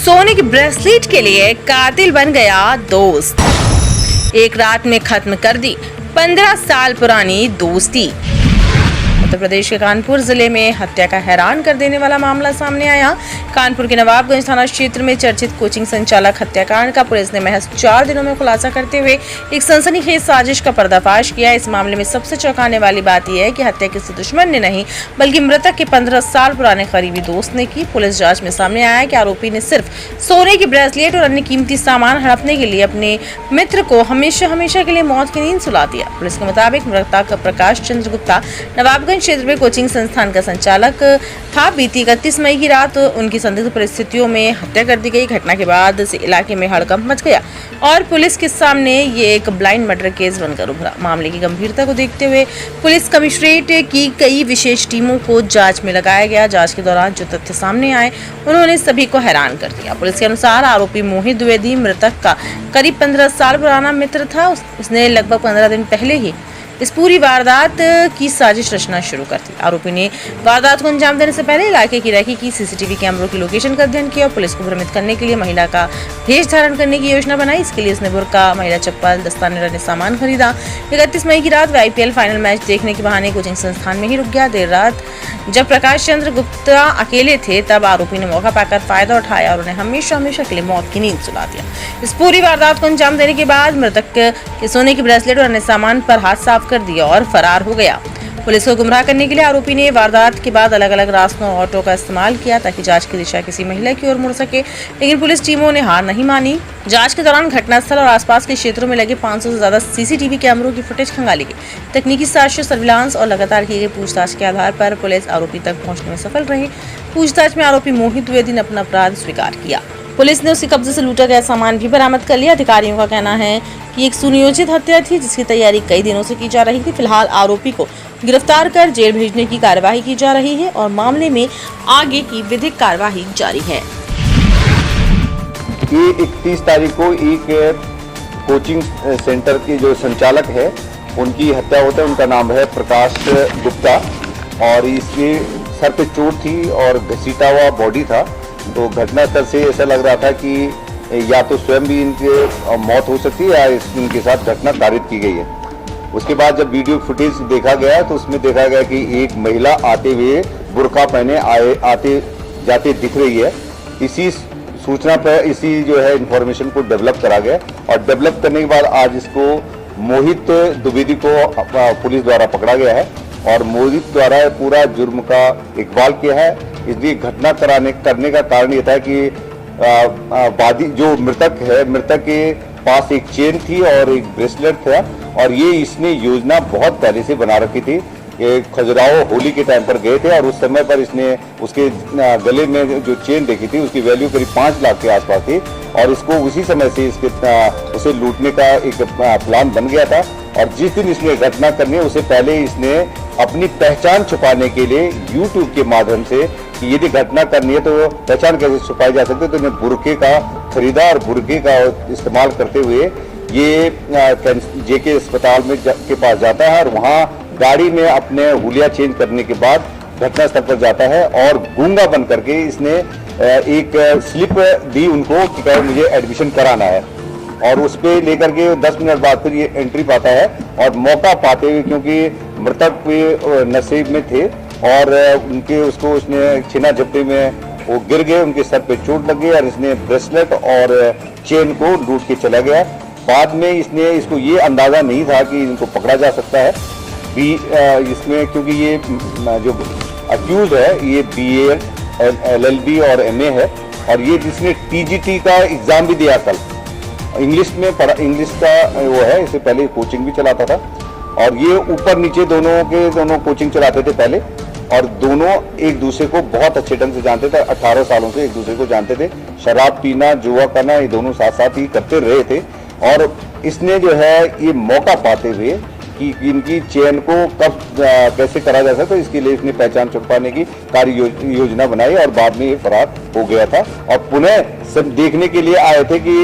सोने की ब्रेसलेट के लिए कातिल बन गया दोस्त। एक रात में खत्म कर दी 15 साल पुरानी दोस्ती। उत्तर प्रदेश के कानपुर जिले में हत्या का हैरान कर देने वाला मामला सामने आया। कानपुर के नवाबगंज थाना क्षेत्र में चर्चित कोचिंग संचालक हत्याकांड का पुलिस ने महज 4 दिनों में खुलासा करते हुए एक सनसनीखेज साजिश का पर्दाफाश किया। इस मामले में सबसे चौंकाने वाली बात यह है कि हत्या किसी दुश्मन ने नहीं बल्कि मृतक के 15 साल पुराने करीबी दोस्त ने की। पुलिस जांच में सामने आया कि आरोपी ने सिर्फ सोने की ब्रेसलेट और अन्य कीमती सामान हड़पने के लिए अपने मित्र को हमेशा के लिए मौत की नींद सुला दिया। पुलिस के मुताबिक मृतक प्रकाश चंद्र गुप्ता नवाबगंज क्षेत्र में कोचिंग संस्थान का संचालक था। बीती 31 मई की रात उनकी संदिग्ध परिस्थितियों में हत्या कर दी गई। घटना के बाद से इलाके में हड़कंप मच गया और पुलिस के सामने ये एक ब्लाइंड मर्डर केस बनकर उभरा। मामले की गंभीरता को देखते हुए पुलिस कमिश्नरेट की कई विशेष टीमों को जांच में लगाया गया। जांच के दौरान जो तथ्य सामने आए उन्होंने सभी को हैरान कर दिया। पुलिस के अनुसार आरोपी मोहित द्विवेदी मृतक का करीब 15 साल पुराना मित्र था। उसने लगभग 15 दिन पहले ही इस पूरी वारदात की साजिश रचना शुरू कर दी। आरोपी ने वारदात को अंजाम देने से पहले इलाके की रेकी की, सीसीटीवी कैमरों की लोकेशन का अध्ययन किया और पुलिस को भ्रमित करने के लिए महिला का भेष धारण करने की योजना बनाई। इसके लिए उसने बुर्का, महिला चप्पल, दस्ताने अन्य सामान खरीदा। 31 मई की रात वह IPL फाइनल मैच देखने के बहाने कोचिंग संस्थान में ही रुक गया। देर रात जब प्रकाश चंद्र गुप्ता अकेले थे तब आरोपी ने मौका पाकर फायदा उठाया और उन्हें हमेशा के लिए मौत की नींद सुला दिया। इस पूरी वारदात को अंजाम देने के बाद मृतक के सोने की ब्रेसलेट और अन्य सामान पर हाथ साफ कर दिया और फरार हो गया। पुलिस को गुमराह करने के लिए आरोपी ने वारदात के बाद अलग अलग रास्तों और ऑटो का इस्तेमाल किया ताकि जांच की दिशा किसी महिला की ओर मुड़ सके, लेकिन पुलिस टीमों ने हार नहीं मानी। जांच के दौरान घटनास्थल और आसपास के क्षेत्रों में लगे 500 से ज्यादा CCTV कैमरों की फुटेज खंगाली गई। तकनीकी साक्ष्य, सर्विलांस और लगातार की गई पूछताछ के आधार पर पुलिस आरोपी तक पहुंचने में सफल रही। पूछताछ में आरोपी मोहित द्विवेदी ने अपना अपराध स्वीकार किया। पुलिस ने उसके कब्जे से लूटा गया सामान भी बरामद कर लिया। अधिकारियों का कहना है कि एक सुनियोजित हत्या थी जिसकी तैयारी कई दिनों से की जा रही थी। फिलहाल आरोपी को गिरफ्तार कर जेल भेजने की कार्यवाही की जा रही है और मामले में आगे की विधिक कार्यवाही जारी है। ये 31 तारीख को एक कोचिंग सेंटर के जो संचालक है उनकी हत्या होता है। उनका नाम है प्रकाश गुप्ता और इसके सर पे चोट थी और घसीटा हुआ बॉडी था। तो घटनास्थल से ऐसा लग रहा था कि या तो स्वयं भी इनके मौत हो सकती है या इनके साथ घटना कारित की गई है। उसके बाद जब वीडियो फुटेज देखा गया तो उसमें देखा गया कि एक महिला आते हुए बुर्का पहने आते जाते दिख रही है। इसी सूचना पर इसी जो है इंफॉर्मेशन को डेवलप करा गया और डेवलप करने के बाद आज इसको मोहित द्विवेदी को पुलिस द्वारा पकड़ा गया है और मोहित द्वारा पूरा जुर्म का इकबाल किया है। इसलिए घटना करने का कारण ये था कि वादी जो मृतक है, मृतक के पास एक चेन थी और एक ब्रेसलेट था और ये इसने योजना बहुत पहले से बना रखी थी। ये खजुराहो होली के टाइम पर गए थे और उस समय पर इसने उसके गले में जो चेन देखी थी उसकी वैल्यू करीब 5 लाख के आसपास थी और इसको उसी समय से उसे लूटने का एक प्लान बन गया था। और जिस दिन इसने घटना करनी है उससे पहले इसने अपनी पहचान छुपाने के लिए YouTube के माध्यम से कि यदि घटना करनी है तो पहचान कैसे छुपाई जा सकती है तो इन्हें बुर्के का खरीदा और बुर्के का इस्तेमाल करते हुए ये JK अस्पताल में के पास जाता है और वहाँ गाड़ी में अपने हुलिया चेंज करने के बाद घटनास्थल पर जाता है और गूंगा बन करके इसने एक स्लिप दी उनको कि मुझे एडमिशन कराना है और उस पे लेकर के 10 मिनट बाद फिर ये एंट्री पाता है और मौका पाते हुए क्योंकि मृतक भी नशे में थे और उसको उसने छीना झपटी में वो गिर गए, उनके सर पे चोट लग गई और इसने ब्रेसलेट और चेन को लूट के चला गया। बाद में इसको ये अंदाजा नहीं था कि इनको पकड़ा जा सकता है इसमें, क्योंकि ये जो अक्यूज है ये BA, LLB और MA है और ये जिसने TGT का एग्जाम भी दिया कल इंग्लिश में इंग्लिश का वो है। इससे पहले कोचिंग भी चलाता था और ये ऊपर नीचे दोनों कोचिंग चलाते थे पहले और दोनों एक दूसरे को बहुत अच्छे ढंग से जानते थे। 18 सालों से एक दूसरे को जानते थे। शराब पीना, जुआ करना ये दोनों साथ साथ ही करते रहे थे और इसने जो है ये मौका पाते हुए कि इनकी चेन को कब कैसे करा जा सकता है इसके लिए इसने पहचान छुपाने की कार्य योजना बनाई और बाद में ये फरार हो गया था और पुनः सब देखने के लिए आए थे कि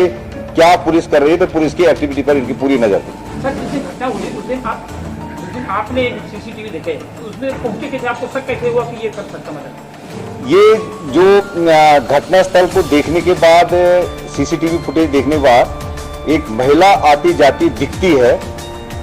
क्या पुलिस कर रही है। तो पुलिस की एक्टिविटी पर इनकी पूरी नजर थी। सर, जिस दिन घटना हुई उस दिन आपने CCTV देखे, उसमें पहुंचे कैसे, आपको शक कैसे हुआ कि ये कर सकता मतलब? ये जो घटना स्थल को देखने के बाद सीसीटीवी फुटेज देखने के बाद एक महिला आती जाती दिखती है,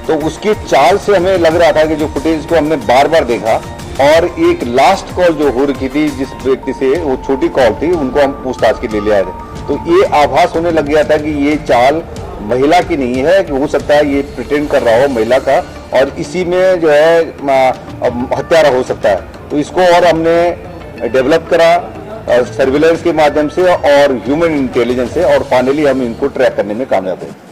तो उसकी चाल से हमें लग रहा था कि जो फुटेज को हमने बार बार देखा, और एक लास्ट कॉल जो हो रखी थी जिस व्यक्ति से, वो छोटी कॉल थी, उनको हम पूछताछ के लिए ले आए थे, तो ये आभास होने लग गया था कि ये चाल महिला की नहीं है, कि हो सकता है ये प्रिटेंड कर रहा हो महिला का, और इसी में जो है हत्यारा हो सकता है। तो इसको और हमने डेवलप करा सर्विलेंस के माध्यम से और ह्यूमन इंटेलिजेंस से, और फाइनली हम इनको ट्रैक करने में कामयाब हुए।